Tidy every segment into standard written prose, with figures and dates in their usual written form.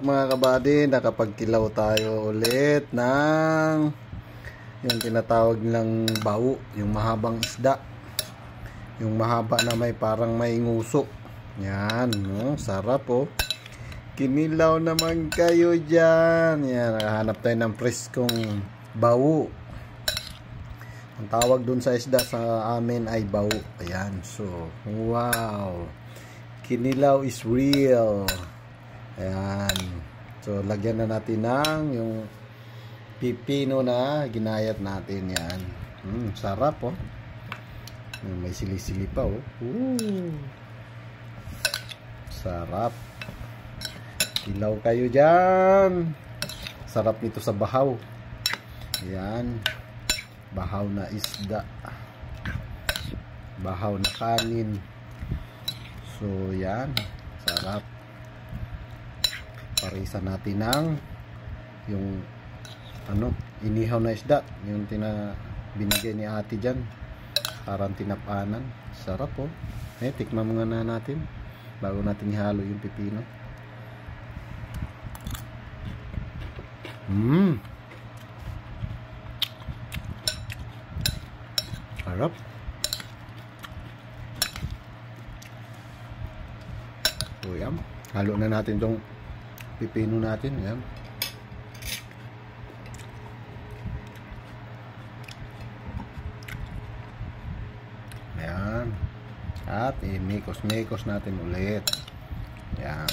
mga kabady? Nakapagkilaw tayo ulit ng yung tinatawag nilang bao, yung mahabang isda. Yung mahaba na may parang may nguso. Yan, no? Sarap oh. Kinilaw naman kayo dyan. Yan, hanap tayo ng preskong bao. Ang tawag dun sa isda sa amin ay bao. Ayan, so, wow. Kinilaw is real. Ayan. So, lagyan na natin ng yung pipino na ginayat natin. Yan. Sarap oh. May sili-sili pa oh. Sarap. Kilaw kayo dyan. Sarap nito sa bahaw. Ayan. Bahaw na isda. Bahaw na kanin. So, yan. Sarap. Parisan natin ng yung inihaw na isda. Yung binigay ni ate dyan. Parang tinapanan. Sarap oh. Tikman muna na natin. Bago natin ihalo yung pipino. Sarap. So, yan. Halo na natin itong pipino natin. Yan. Yan. At imikos-mikos natin ulit. Yan.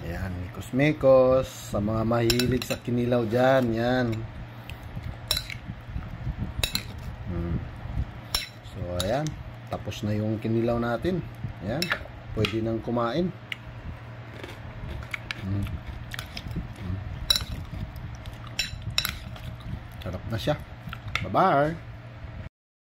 Yan. Mikos-mikos. Sa mga mahilig sa kinilaw dyan. Yan. So, ayan. Tapos na yung kinilaw natin. Ayan. Pwede nang kumain. Sarap na siya. Bye-bye.